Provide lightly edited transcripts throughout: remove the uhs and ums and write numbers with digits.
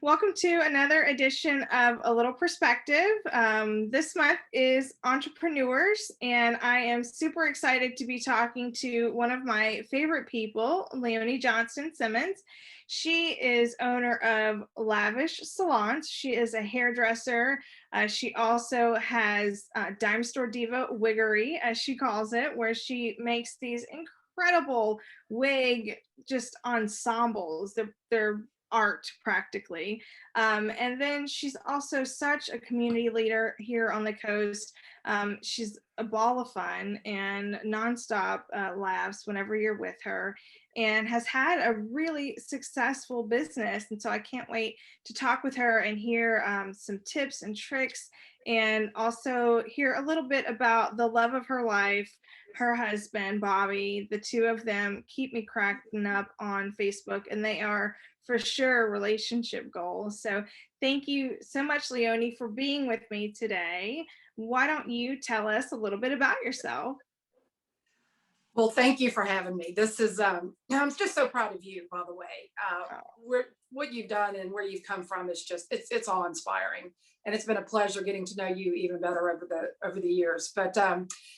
Welcome to another edition of A Little Perspective. This month is entrepreneurs, and I am super excited to be talking to one of my favorite people, Leonie Johnston Simmons. She is owner of Lavish Salon. She is a hairdresser. She also has Dime Store Diva Wiggery, as she calls it, where she makes these incredible wig just ensembles. They're art practically. And then she's also such a community leader here on the coast. She's a ball of fun and nonstop laughs whenever you're with her, and has had a really successful business. And so I can't wait to talk with her and hear some tips and tricks, and also hear a little bit about the love of her life, her husband, Bobby. The two of them keep me cracking up on Facebook, and they are for sure relationship goals. So thank you so much, Leonie, for being with me today. Why don't you tell us a little bit about yourself? Well, thank you for having me. This is, I'm just so proud of you, by the way. What you've done and where you've come from is just, it's all inspiring. And it's been a pleasure getting to know you even better over the years. But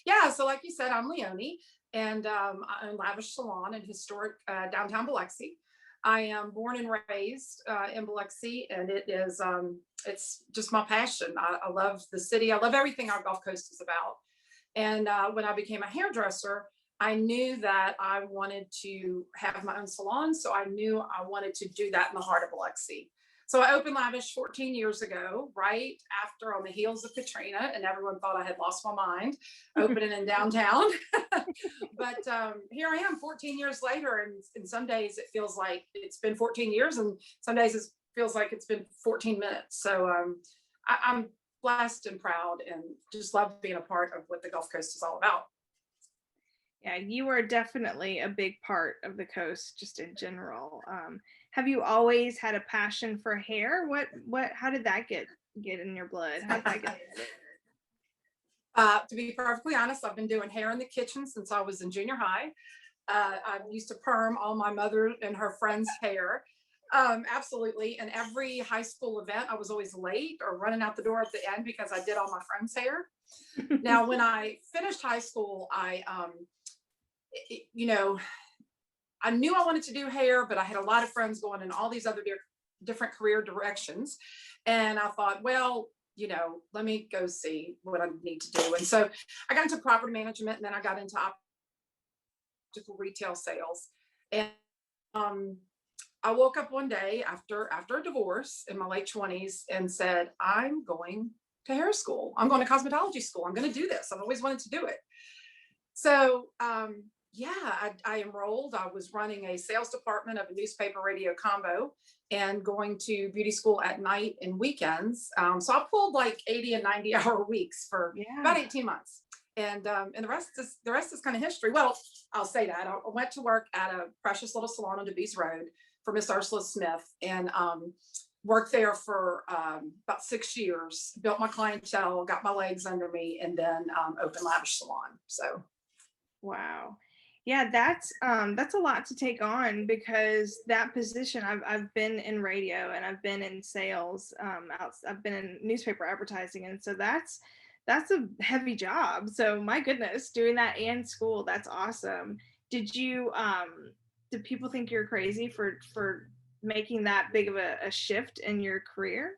yeah, so like you said, I'm Leonie, and I own Lavish Salon in historic downtown Biloxi. I am born and raised in Biloxi, and it's just my passion. I love the city. I love everything our Gulf Coast is about. And when I became a hairdresser, I knew that I wanted to have my own salon. So I knew I wanted to do that in the heart of Biloxi. So I opened Lavish 14 years ago, right after, on the heels of Katrina, and everyone thought I had lost my mind opening in downtown. But here I am 14 years later, and some days it feels like it's been 14 years, and some days it feels like it's been 14 minutes. So I'm blessed and proud, and just love being a part of what the Gulf Coast is all about. Yeah, you are definitely a big part of the coast, just in general. Have you always had a passion for hair? How did that get in your blood? How did that get To be perfectly honest, I've been doing hair in the kitchen since I was in junior high. I used to perm all my mother and her friends' hair. Absolutely. And every high school event, I was always late or running out the door at the end because I did all my friends' hair. Now, when I finished high school, I knew I wanted to do hair, but I had a lot of friends going in all these other different career directions. And I thought, well, let me go see what I need to do. And so I got into property management, and then I got into optical retail sales. And I woke up one day after a divorce in my late 20s and said, I'm going to hair school. I'm going to cosmetology school. I'm going to do this. I've always wanted to do it. So I enrolled. I was running a sales department of a newspaper radio combo and going to beauty school at night and weekends. So I pulled like 80 and 90-hour weeks for about 18 months. And the rest is kind of history. Well, I'll say that. I went to work at a precious little salon on DeBees Road for Miss Ursula Smith, and worked there for about 6 years, built my clientele, got my legs under me, and then opened Lavish Salon. So. Wow. Yeah, that's a lot to take on, because that position, I've been in radio and I've been in sales, I've been in newspaper advertising, and so that's a heavy job. So my goodness, doing that and school, that's awesome. Did people think you're crazy for making that big of a shift in your career?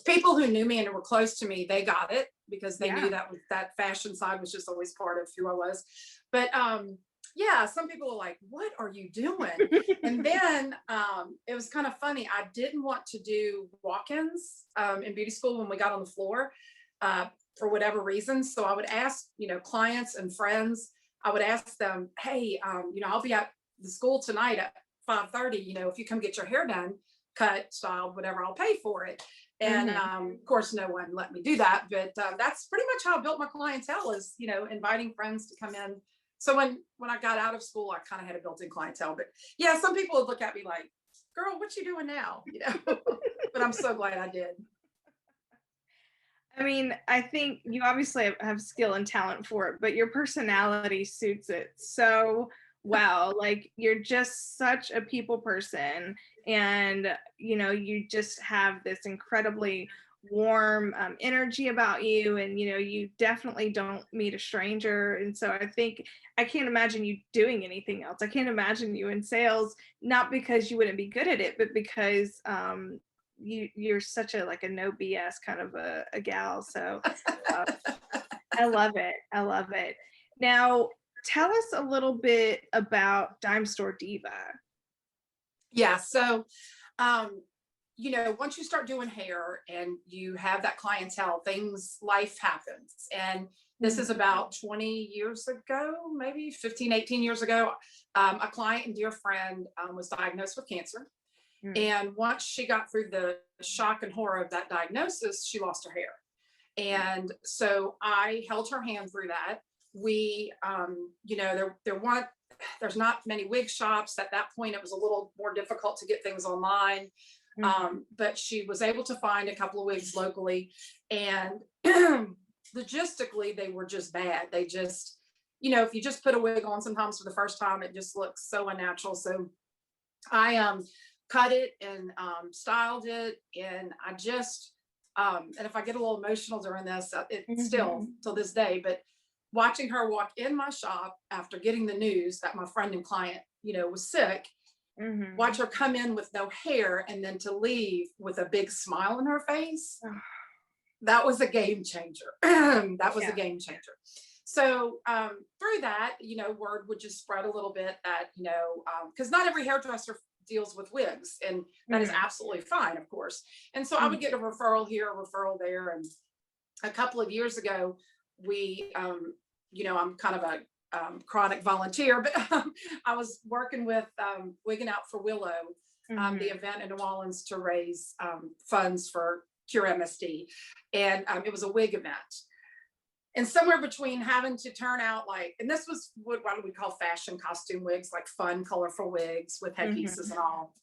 People who knew me and were close to me, they got it, because they knew that fashion side was just always part of who I was. But some people were like, what are you doing? And then it was kind of funny. I didn't want to do walk-ins in beauty school when we got on the floor for whatever reasons. So I would ask, clients and friends, I would ask them, hey, I'll be at the school tonight at 5:30, if you come get your hair done, cut, styled, whatever, I'll pay for it. And of course, no one let me do that. But that's pretty much how I built my clientele, is, inviting friends to come in. So when I got out of school, I kind of had a built-in clientele. But yeah, some people would look at me like, girl, what you doing now? But I'm so glad I did. I mean, I think you obviously have skill and talent for it, but your personality suits it so well. Like, you're just such a people person, and you just have this incredibly warm energy about you, and you definitely don't meet a stranger. And so I can't imagine you doing anything else. I can't imagine you in sales, not because you wouldn't be good at it, but because you're such a like a no BS kind of a gal. So uh, I love it. I love it. Now, tell us a little bit about Dime Store Diva. Yeah. So, um, once you start doing hair and you have that clientele, life happens. And this is about 20 years ago, maybe 15, 18 years ago. A client and dear friend was diagnosed with cancer. Mm. And once she got through the shock and horror of that diagnosis, she lost her hair. And so I held her hand through that. We, there's not many wig shops. At that point, it was a little more difficult to get things online. But she was able to find a couple of wigs locally, and logistically, they were just bad. They just, if you just put a wig on sometimes for the first time, it just looks so unnatural. So I cut it and styled it, and I just, and if I get a little emotional during this, it's still till this day, but watching her walk in my shop after getting the news that my friend and client, was sick, watch her come in with no hair and then to leave with a big smile on her face. That was a game changer. That was a game changer. So through that, word would just spread a little bit that, because not every hairdresser deals with wigs, and that is absolutely fine, of course. And so I would get a referral here, a referral there. And a couple of years ago, we, I'm kind of a chronic volunteer, but I was working with Wigging Out for Willow, the event in New Orleans to raise funds for Cure MSD. And it was a wig event. And somewhere between having to turn out and this was what we call fashion costume wigs, like fun, colorful wigs with headpieces and all.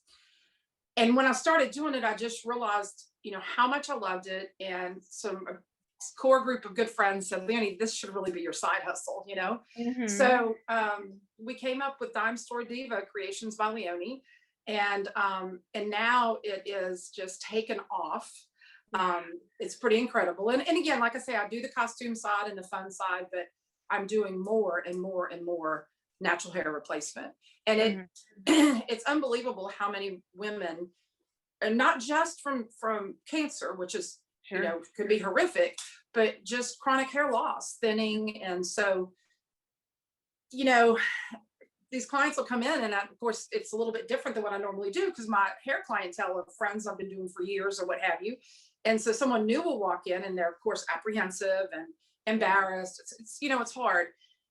And when I started doing it, I just realized, how much I loved it. And some core group of good friends said, Leonie, this should really be your side hustle, So we came up with Dime Store Diva Creations by Leonie. And now it is just taken off. It's pretty incredible. And again, like I say, I do the costume side and the fun side, but I'm doing more and more and more natural hair replacement. And it's unbelievable how many women, and not just from cancer, which is, could be horrific, but just chronic hair loss, thinning. And so, these clients will come in, and of course it's a little bit different than what I normally do, because my hair clientele of friends I've been doing for years or what have you. And so someone new will walk in and they're of course apprehensive and embarrassed. It's it's hard.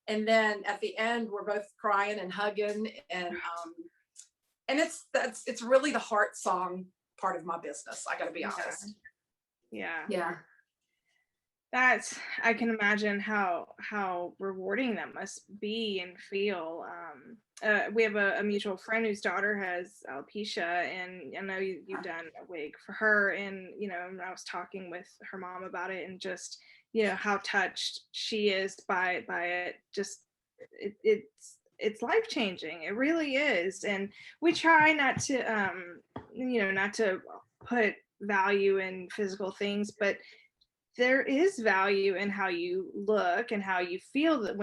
And then at the end, we're both crying and hugging, and it's really the heart song part of my business. I got to be honest. Yeah. I can imagine how rewarding that must be and feel. We have a mutual friend whose daughter has alopecia, and I know you've done a wig for her, and I was talking with her mom about it, and just how touched she is by it. Just it's life changing. It really is. And we try not to not to put value in physical things, but there is value in how you look and how you feel that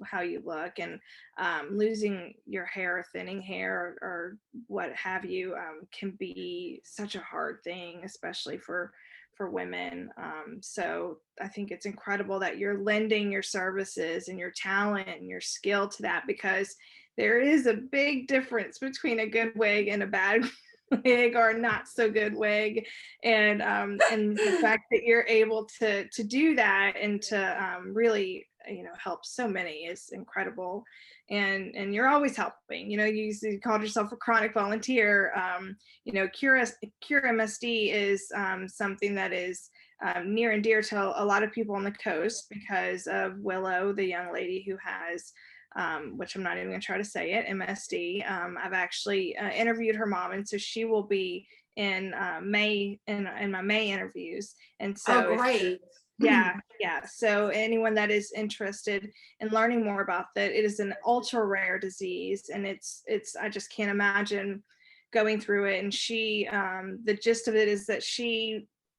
how you look. And losing your hair, thinning hair, or what have you, can be such a hard thing, especially for women. So I think it's incredible that you're lending your services and your talent and your skill to that, because there is a big difference between a good wig and a bad wig or not so good wig. And the fact that you're able to do that and to really help so many is incredible. And you're always helping. You called yourself a chronic volunteer. Cure MSD is something that is near and dear to a lot of people on the coast, because of Willow, the young lady who has which I'm not even going to try to say it, MSD. I've actually interviewed her mom, and so she will be in May in my May interviews. And so, great. Yeah. So anyone that is interested in learning more about that, it is an ultra rare disease, and it's I just can't imagine going through it. And she, the gist of it is that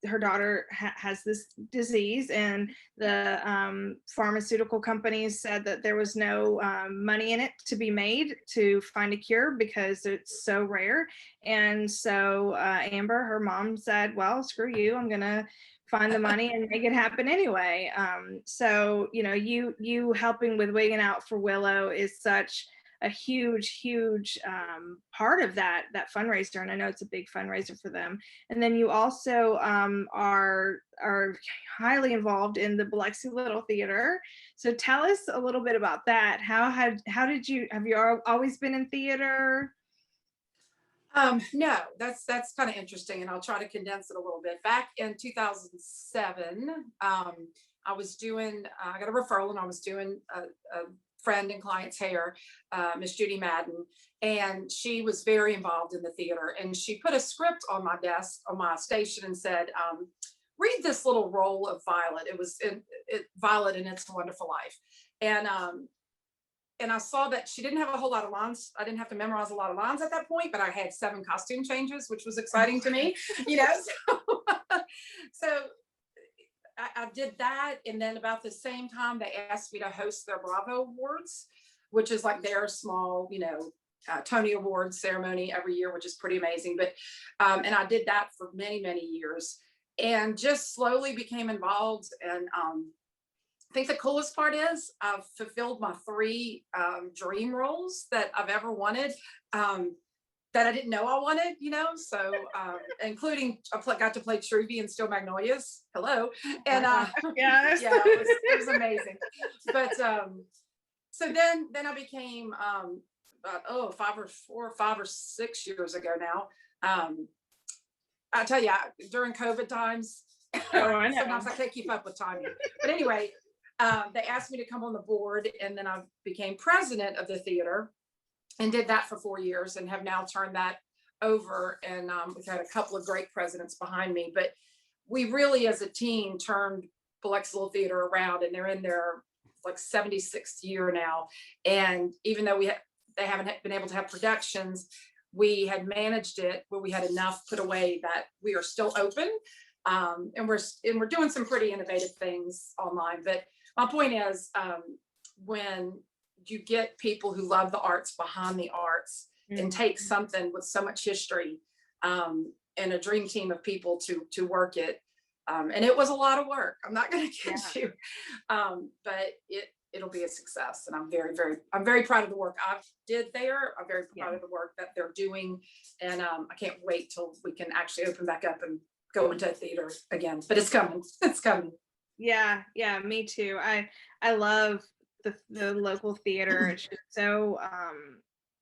her daughter has this disease, and the pharmaceutical companies said that there was no money in it to be made to find a cure because it's so rare. And so Amber, her mom, said, well, screw you, I'm gonna find the money and make it happen anyway. So you helping with Wigging Out for Willow is such a huge part of that fundraiser, and I know it's a big fundraiser for them. And then you also are highly involved in the Biloxi Little Theater. So tell us a little bit about that. Have you always been in theater? No, that's kind of interesting, and I'll try to condense it a little bit. Back in 2007, I was doing, I got a referral, and I was doing a friend and client's hair, Miss Judy Madden, and she was very involved in the theater. And she put a script on my desk on my station and said, "Read this little role of Violet." It was Violet in It's a Wonderful Life, and I saw that she didn't have a whole lot of lines. I didn't have to memorize a lot of lines at that point, but I had 7 costume changes, which was exciting to me, So I did that. And then about the same time, they asked me to host their Bravo Awards, which is like their small, Tony Awards ceremony every year, which is pretty amazing. But, and I did that for many years, and just slowly became involved. And I think the coolest part is I've fulfilled my 3 dream roles that I've ever wanted, that I didn't know I wanted, so including got to play Truvy in Steel Magnolias. Hello. And yes. Yeah, it was amazing. But so then I became about 5 or 6 years ago now. I tell you, during COVID times, sometimes I can't keep up with timing. But anyway, they asked me to come on the board, and then I became president of the theater and did that for 4 years, and have now turned that over. And we've had a couple of great presidents behind me, but we really as a team turned Biloxi Little Theater around, and they're in their like 76th year now. And even though they haven't been able to have productions, we had managed it where we had enough put away that we are still open. And we're doing some pretty innovative things online. But my point is, when you get people who love the arts behind the arts, and take something with so much history, and a dream team of people to work it. And it was a lot of work. I'm not going to kid you, but it'll be a success. And I'm very proud of the work I did there. I'm very proud of the work that they're doing. And I can't wait till we can actually open back up and go into theater again. But it's coming. It's coming. Yeah, me too. I love the local theater. It's just so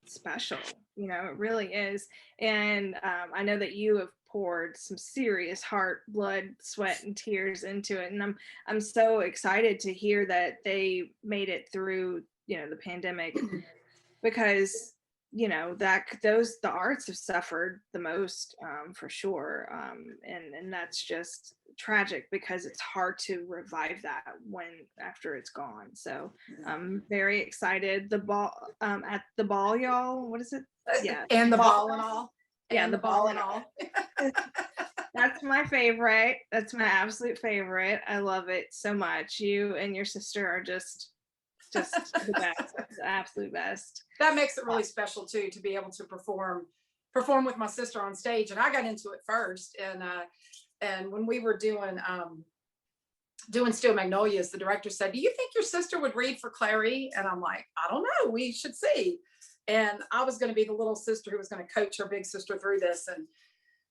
special, it really is. And I know that you have poured some serious heart, blood, sweat, and tears into it, and I'm so excited to hear that they made it through the pandemic, because the arts have suffered the most, for sure, and that's just tragic, because it's hard to revive that after it's gone. So I'm very excited. The ball, at the ball, y'all, what is it? And the ball and all. And the ball and all. That's my favorite. That's my absolute favorite. I love it so much. You and your sister are just the best. It's the absolute best. That makes it really special too, to be able to perform with my sister on stage. And I got into it first, and when we were doing Steel Magnolias, the director said, "Do you think your sister would read for Clary?" And I'm like, "I don't know, we should see." And I was going to be the little sister who was going to coach her big sister through this, and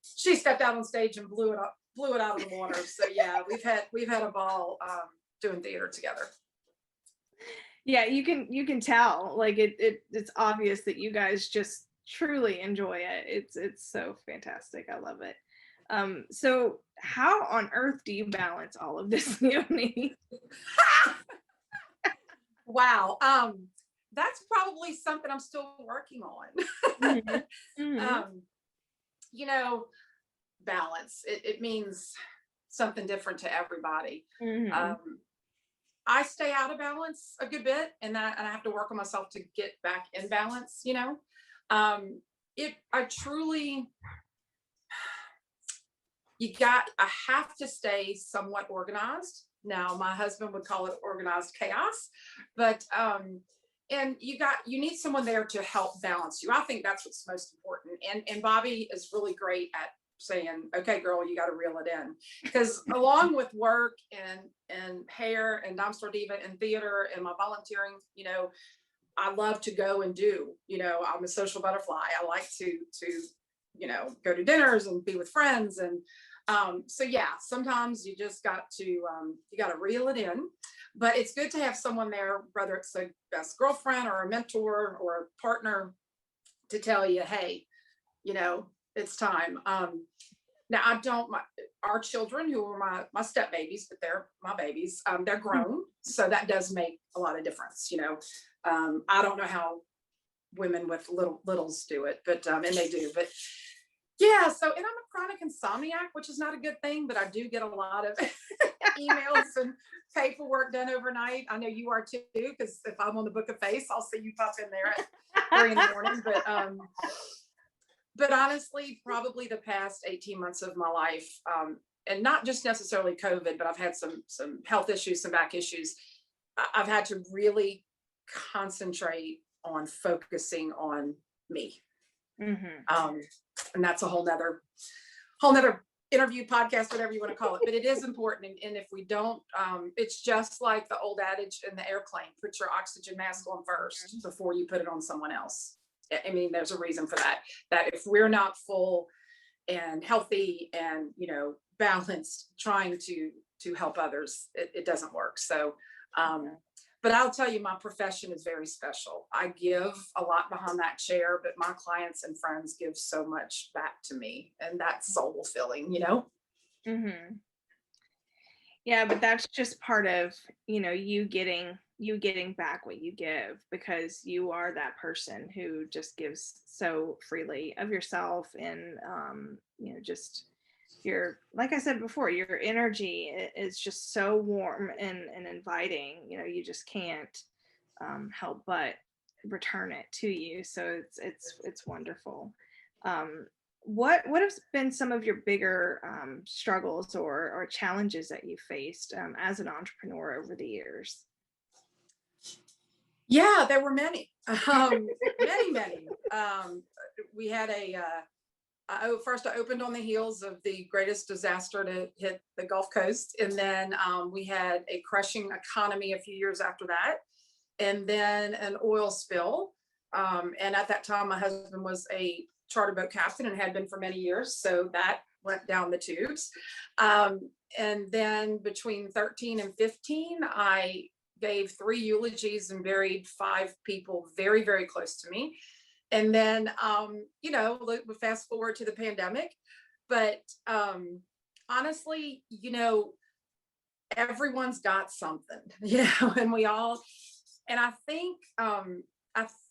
she stepped out on stage and blew it out of the water. So yeah, we've had a ball doing theater together. Yeah, you can tell, like it's obvious that you guys just truly enjoy it. It's so fantastic. I love it. So how on earth do you balance all of this, Leonie? Wow. That's probably something I'm still working on. Mm-hmm. Balance. It means something different to everybody. Mm-hmm. I stay out of balance a good bit, and I have to work on myself to get back in balance, you know. I truly, I have to stay somewhat organized. Now, my husband would call it organized chaos, but, and you need someone there to help balance you. I think that's what's most important. And Bobby is really great at saying, okay, girl, you got to reel it in. Because along with work and hair and Dumpster Diva and theater and my volunteering, you know, I love to go and do, you know, I'm a social butterfly. I like to, go to dinners and be with friends. And so yeah, sometimes you just got to, you got to reel it in, but it's good to have someone there, whether it's a best girlfriend or a mentor or a partner, to tell you, hey, it's time. Now our children, who are my step babies, but they're my babies, they're grown. So that does make a lot of difference. I don't know how women with littles do it, but, and they do, but yeah. So, and I'm a chronic insomniac, which is not a good thing, but I do get a lot of emails and paperwork done overnight. I know you are too, because if I'm on the Book of Face, I'll see you pop in there at 3 a.m. But honestly, probably the past 18 months of my life, and not just necessarily COVID, but I've had some health issues, some back issues. I've had to really concentrate on focusing on me. Mm-hmm. And that's a whole nother interview, podcast, whatever you want to call it, but it is important. And if we don't, it's just like the old adage in the airplane, put your oxygen mask on first before you put it on someone else. I mean, there's a reason for that if we're not full and healthy and, balanced, trying to help others, it doesn't work. So, but I'll tell you, my profession is very special. I give a lot behind that chair, but my clients and friends give so much back to me, and that's soul fulfilling, Mm-hmm. Yeah, but that's just part of, you getting back what you give, because you are that person who just gives so freely of yourself. And, just like I said before, your energy is just so warm and inviting, you just can't help but return it to you. So it's wonderful. What have been some of your bigger struggles or challenges that you faced as an entrepreneur over the years? Yeah, there were many, many. We had first I opened on the heels of the greatest disaster to hit the Gulf Coast. And then we had a crushing economy a few years after that. And then an oil spill. And at that time, my husband was a charter boat captain and had been for many years. So that went down the tubes. And then between 13 and 15, I gave 3 eulogies and buried 5 people very, very close to me. And then, we fast forward to the pandemic, but honestly, everyone's got something, and I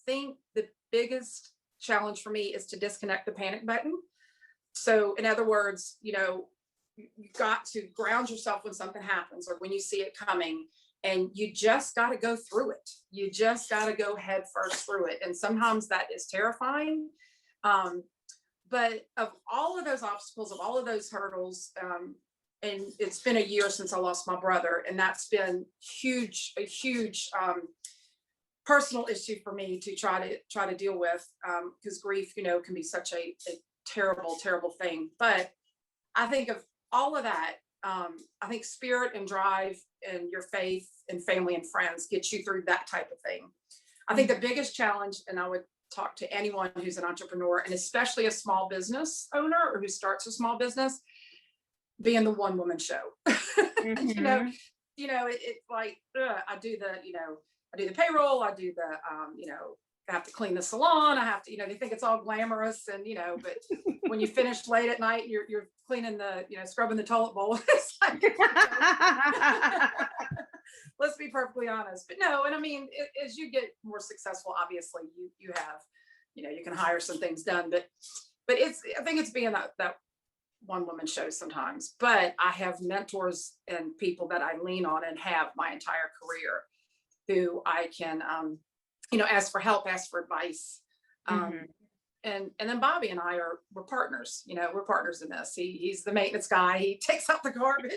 think the biggest challenge for me is to disconnect the panic button. So in other words, you got to ground yourself when something happens or when you see it coming. And you just got to go through it. You just got to go head first through it. And sometimes that is terrifying. But of all of those obstacles, of all of those hurdles, and it's been a year since I lost my brother. And that's been a huge personal issue for me to try to deal with, because grief, can be such a terrible, terrible thing. But I think of all of that, I think spirit and drive and your faith and family and friends get you through that type of thing. I think the biggest challenge, and I would talk to anyone who's an entrepreneur, and especially a small business owner or who starts a small business, being the one-woman show. Mm-hmm. It's like, I do the payroll, I do the, I have to clean the salon. I have to, they think it's all glamorous and, but when you finish late at night, you're cleaning the, scrubbing the toilet bowl. It's like, let's be perfectly honest. But no, and I mean, as you get more successful, obviously you have, you can hire some things done, but I think it's being that one woman shows sometimes, but I have mentors and people that I lean on and have my entire career who I can, ask for help, ask for advice. Mhm. And then Bobby and we're partners. We're partners in this. He's the maintenance guy. He takes out the garbage.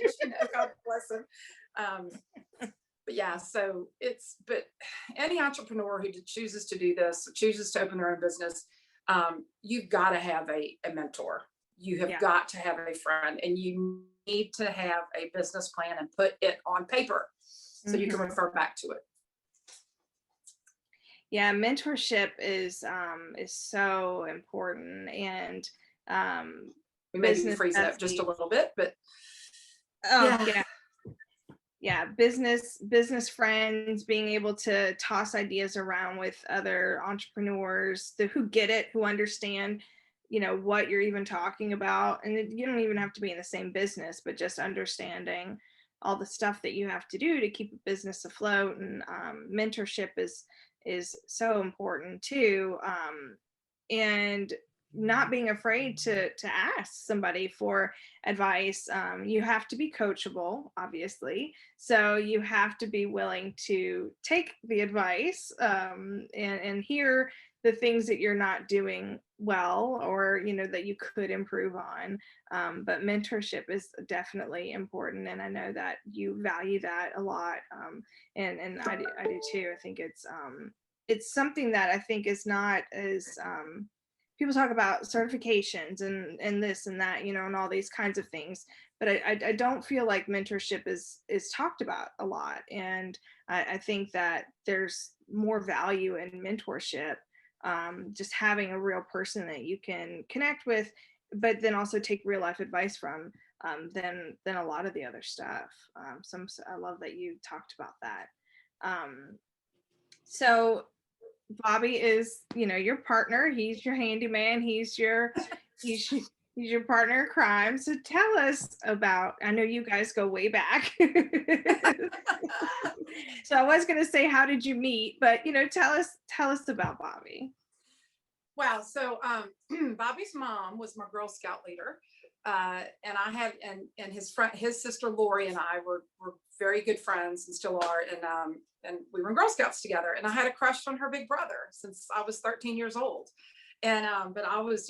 God bless him. But yeah, but any entrepreneur who chooses to do this, chooses to open their own business, you've got to have a mentor. You have Yeah. got to have a friend, and you need to have a business plan and put it on paper so you can refer back to it. Yeah, mentorship is so important, and We may be business freezing up just a little bit, but yeah, business friends, being able to toss ideas around with other entrepreneurs who get it, who understand, what you're even talking about, and you don't even have to be in the same business, but just understanding all the stuff that you have to do to keep a business afloat. And mentorship is so important too, and not being afraid to ask somebody for advice. You have to be coachable, obviously, so you have to be willing to take the advice, and hear the things that you're not doing well, or that you could improve on. But mentorship is definitely important, and I know that you value that a lot. And I do too. I think it's something that I think is not as people talk about certifications and this and that, and all these kinds of things, but I don't feel like mentorship is talked about a lot. And I think that there's more value in mentorship, just having a real person that you can connect with, but then also take real life advice from, than a lot of the other stuff. I love that you talked about that. So Bobby is, your partner. He's your handyman. He's your partner in crime. So tell us about, I know you guys go way back. So I was going to say, how did you meet? But, tell us about Bobby. Wow. So Bobby's mom was my Girl Scout leader. And I had, and his sister Lori and I were very good friends and still are. And we were in Girl Scouts together, and I had a crush on her big brother since I was 13 years old. And, but I was,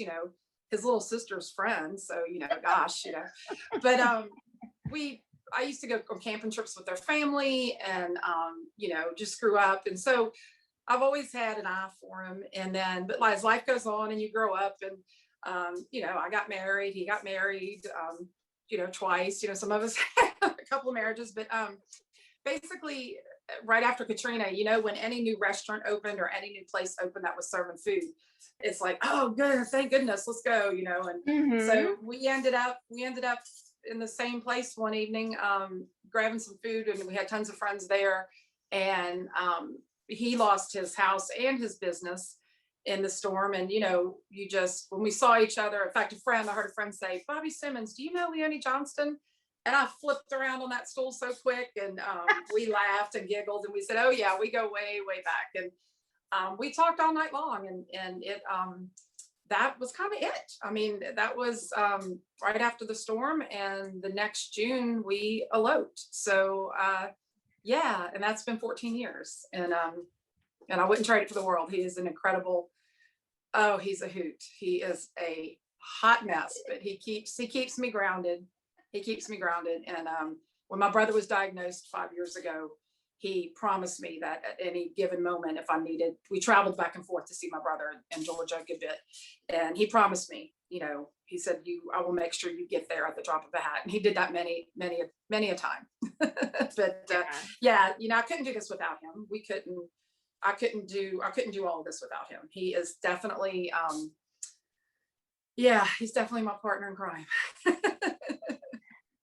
his little sister's friend. So, gosh, but, I used to go on camping trips with their family, and, just grew up. And so I've always had an eye for him. And then, but as life goes on and you grow up, and, I got married, he got married, twice, some of us had a couple of marriages, but, basically right after Katrina, when any new restaurant opened or any new place opened that was serving food, it's like, oh, good, thank goodness, let's go, and so we ended up in the same place one evening, grabbing some food, and we had tons of friends there. And he lost his house and his business in the storm. And, when we saw each other, in fact, I heard a friend say, Bobby Simmons, do you know Leonie Johnston? And I flipped around on that stool so quick, and we laughed and giggled, and we said, oh yeah, we go way, way back. And we talked all night long, and it, that was kind of it. I mean, that was right after the storm, and the next June we eloped. So yeah, and that's been 14 years. And I wouldn't trade it for the world. He is an incredible, oh, he's a hoot. He is a hot mess, but he keeps me grounded. He keeps me grounded. And when my brother was diagnosed 5 years ago, he promised me that at any given moment, if I needed, we traveled back and forth to see my brother in Georgia a good bit. And he promised me, he said, I will make sure you get there at the drop of a hat. And he did that many, many, many a time. But yeah, I couldn't do this without him. I couldn't do all of this without him. He is definitely, he's definitely my partner in crime.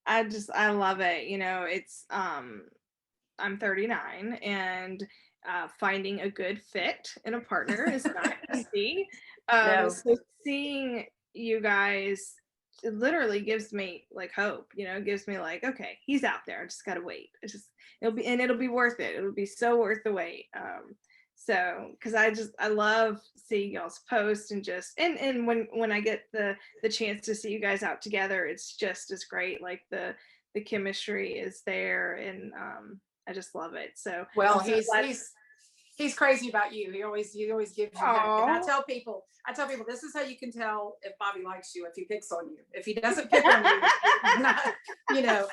I love it. It's, I'm 39, and finding a good fit in a partner is not easy. No. So seeing you guys, it literally gives me like hope, gives me like, okay, he's out there. I just got to wait. It'll be worth it. It'll be so worth the wait. So, because I love seeing y'all's posts and and when I get the chance to see you guys out together, it's just as great. Like the chemistry is there, and I just love it. So Well, I'm so glad. he's crazy about you. He always gives you hope. And I tell people this is how you can tell if Bobby likes you, if he picks on you. If he doesn't pick on you, he's not, you know.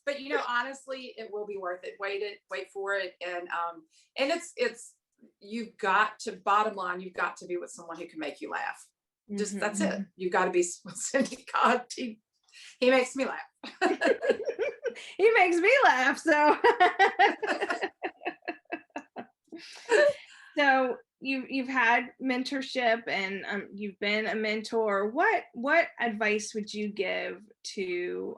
But honestly, it will be worth it. Wait for it. And it's you've got to, bottom line, you've got to be with someone who can make you laugh. Just that's it. You've got to be with Cindy. God, he makes me laugh. He makes me laugh. So so you've had mentorship, and you've been a mentor. What advice would you give to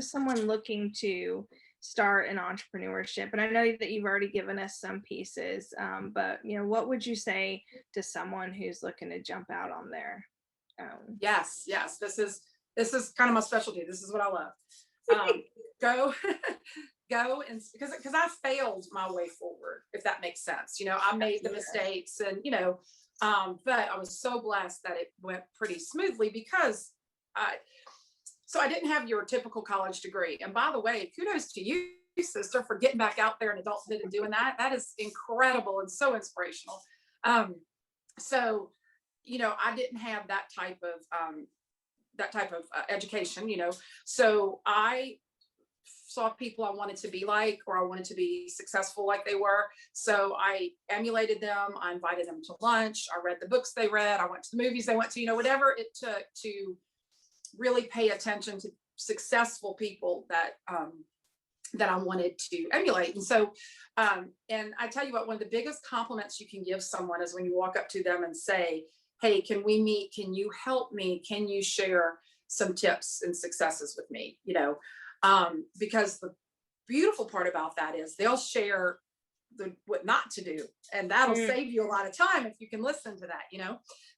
someone looking to start an entrepreneurship? And I know that you've already given us some pieces, but what would you say to someone who's looking to jump out on their own? Yes. This is kind of my specialty. This is what I love. Go and because I failed my way forward, if that makes sense. I made the mistakes, and but I was so blessed that it went pretty smoothly because I didn't have your typical college degree. And by the way, kudos to you, sister, for getting back out there in adulthood and doing that. That is incredible and so inspirational. So I didn't have that type of education. So I saw people I wanted to be like, or I wanted to be successful like they were. So I emulated them. I invited them to lunch. I read the books they read. I went to the movies they went to, whatever it took to really pay attention to successful people that I wanted to emulate. And so, and I tell you what, one of the biggest compliments you can give someone is when you walk up to them and say, hey, can we meet? Can you help me? Can you share some tips and successes with me? Because the beautiful part about that is they'll share what not to do, and that'll save you a lot of time if you can listen to that.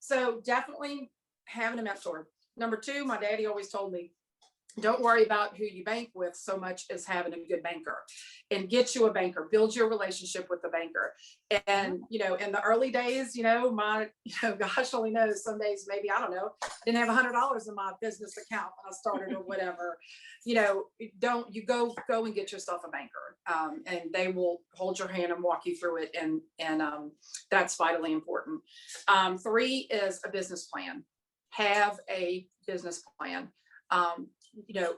So definitely having a mentor. Number two, my daddy always told me, don't worry about who you bank with so much as having a good banker, and get you a banker, build your relationship with the banker. And, in the early days, my, gosh only knows, some days, maybe, I don't know, didn't have $100 in my business account when I started or whatever, don't you go and get yourself a banker, and they will hold your hand and walk you through it. And that's vitally important. Three is a business plan. Have a business plan.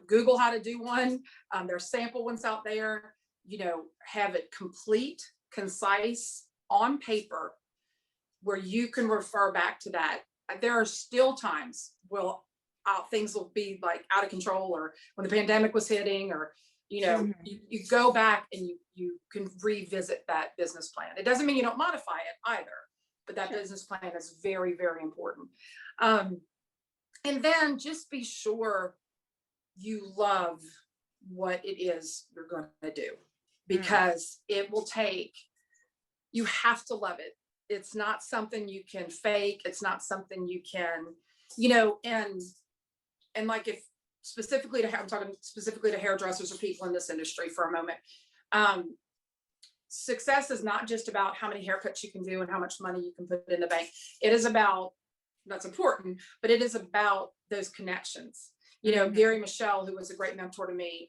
Google how to do one. There's sample ones out there. Have it complete, concise, on paper, where you can refer back to that. There are still times things will be like out of control, or when the pandemic was hitting, or you go back and you can revisit that business plan. It doesn't mean you don't modify it either, but that business plan is very, very important. And then just be sure you love what it is you're going to do, because it will you have to love it. It's not something you can fake. It's not something you can, and like, if I'm talking specifically to hairdressers or people in this industry for a moment. Success is not just about how many haircuts you can do and how much money you can put in the bank. It is about, that's important, but it is about those connections. Gary Michelle, who was a great mentor to me,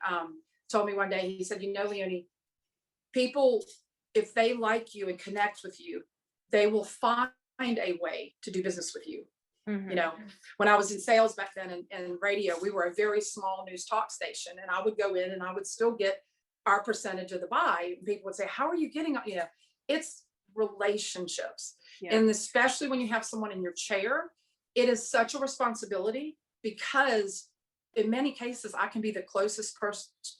told me one day, he said, Leonie, people, if they like you and connect with you, they will find a way to do business with you. When I was in sales back then in radio, we were a very small news talk station, and I would go in and I would still get our percentage of the buy. People would say, how are you getting, it's relationships. And especially when you have someone in your chair, it is such a responsibility, because in many cases, I can be the closest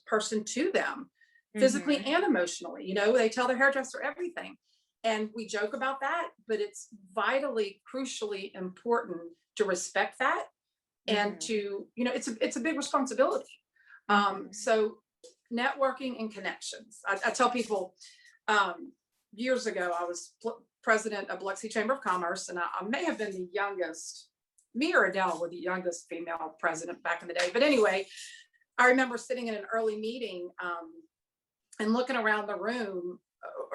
person to them, physically and emotionally. They tell their hairdresser everything. And we joke about that, but it's vitally, crucially important to respect that, and to, it's a big responsibility. So networking and connections. I tell people, years ago, I was president of Biloxi Chamber of Commerce, and I may have been the youngest. Me or Adele were the youngest female president back in the day. But anyway, I remember sitting in an early meeting and looking around the room,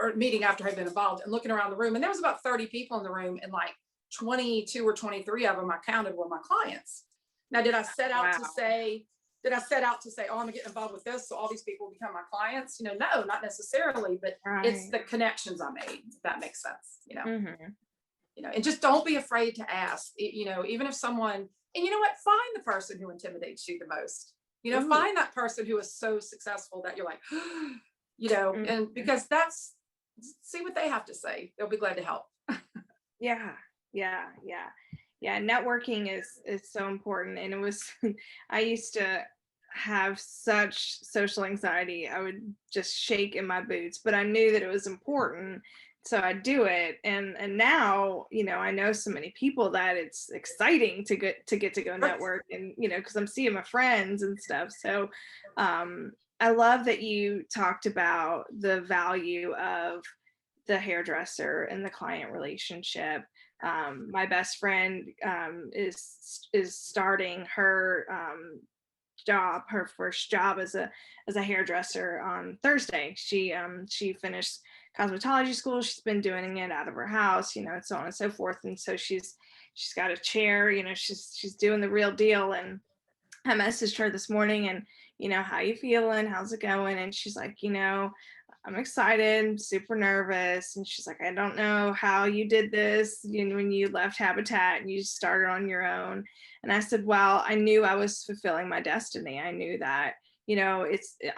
or meeting after I'd been involved, and looking around the room, and there was about 30 people in the room, and like 22 or 23 of them I counted were my clients. Now, did I set out to say, oh, I'm gonna get involved with this, so all these people become my clients? No, not necessarily, but it's the connections I made, if that makes sense, and just don't be afraid to ask, even if someone, and you know what, find the person who intimidates you the most, find that person who is so successful that you're like, and because see what they have to say. They'll be glad to help. Yeah. Networking is so important. And it was, I used to have such social anxiety. I would just shake in my boots, but I knew that it was important. So I do it. And now, I know so many people that it's exciting to get to go network, and, cause I'm seeing my friends and stuff. So, I love that you talked about the value of the hairdresser and the client relationship. My best friend is starting her her first job as a hairdresser on Thursday. She finished cosmetology school. She's been doing it out of her house, and so on and so forth. And so she's got a chair, she's doing the real deal. And I messaged her this morning and, how you feeling? How's it going? And she's like, I'm excited, super nervous. And she's like, I don't know how you did this, when you left Habitat and you started on your own. And I said, well, I knew I was fulfilling my destiny. I knew that,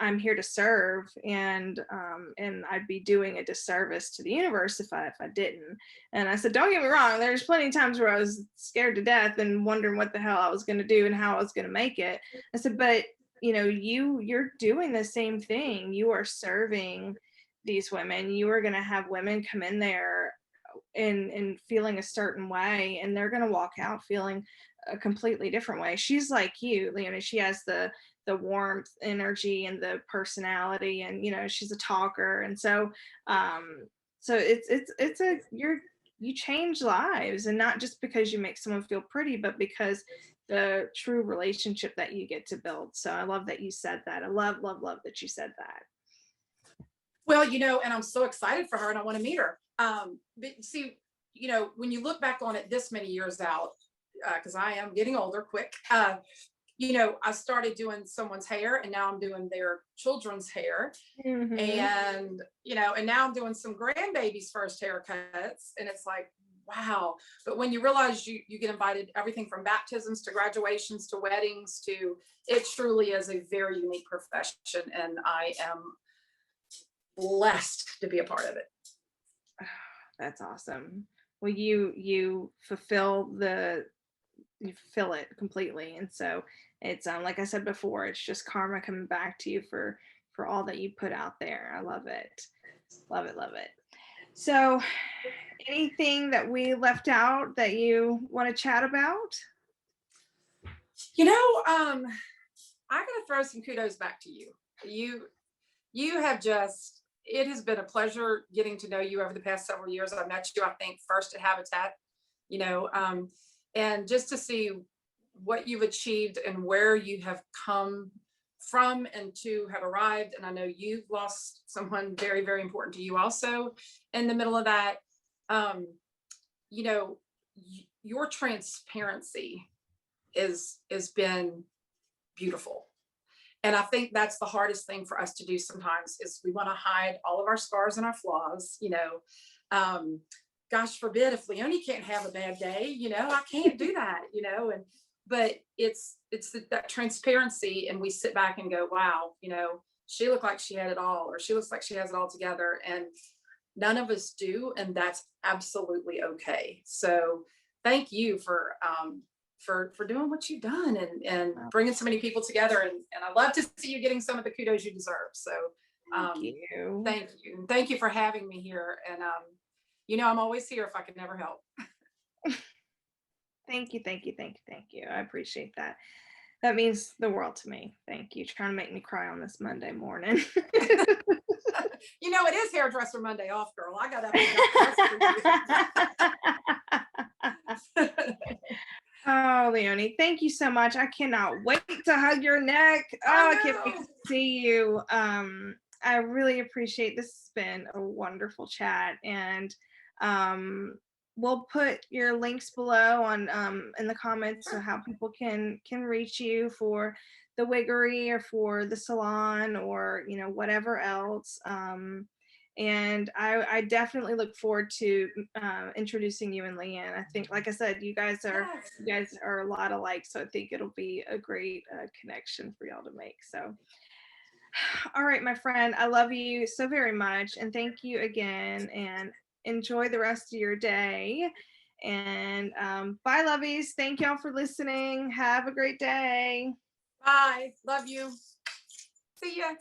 I'm here to serve, and I'd be doing a disservice to the universe if I didn't. And I said, don't get me wrong, there's plenty of times where I was scared to death and wondering what the hell I was going to do and how I was going to make it. I said, but you're doing the same thing. You are serving these women. You are going to have women come in there and feeling a certain way, and they're going to walk out feeling a completely different way. She's like you, Leonie. She has the warmth, energy, and the personality, and she's a talker. And so you change lives, and not just because you make someone feel pretty, but because the true relationship that you get to build. So I love that you said that. I love that you said that. Well, and I'm so excited for her, and I want to meet her. But see, when you look back on it this many years out, because I am getting older quick, I started doing someone's hair, and now I'm doing their children's hair. And, and now I'm doing some grandbabies' first haircuts. And it's like, wow. But when you realize you get invited, everything from baptisms to graduations to weddings it truly is a very unique profession. And I am blessed to be a part of it. That's awesome. Well, you fulfill it completely. And so it's like I said before, it's just karma coming back to you for all that you put out there. I love it. Love it. So anything that we left out that you want to chat about? I gotta throw some kudos back to you. You have it has been a pleasure getting to know you over the past several years. I met you, I think, first at Habitat, and just to see what you've achieved and where you have come from and to have arrived. And I know you've lost someone very, very important to you also in the middle of that. Your transparency has been beautiful. And I think that's the hardest thing for us to do sometimes, is we want to hide all of our scars and our flaws. Gosh forbid if Leonie can't have a bad day, I can't do that, but it's that transparency, and we sit back and go, wow, she looked like she had it all, or she looks like she has it all together, and none of us do, and that's absolutely okay. So thank you for doing what you've done, and bringing so many people together, and I love to see you getting some of the kudos you deserve. So thank you for having me here, and I'm always here if I can ever help. Thank you. I appreciate that. That means the world to me. Thank you. Trying to make me cry on this Monday morning. It is Hairdresser Monday off, girl. I got up. Oh, Leonie, thank you so much. I cannot wait to hug your neck. Oh, I can't wait to see you. I really appreciate this. Has been a wonderful chat, and we'll put your links below on in the comments so how people can reach you for the Wiggery or for the salon or whatever else. And I definitely look forward to introducing you and Leanne. I think, like I said, you guys are a lot alike, so I think it'll be a great connection for y'all to make. So, all right, my friend, I love you so very much, and thank you again. And enjoy the rest of your day. And bye, lovies. Thank y'all for listening. Have a great day. Bye. Love you. See ya.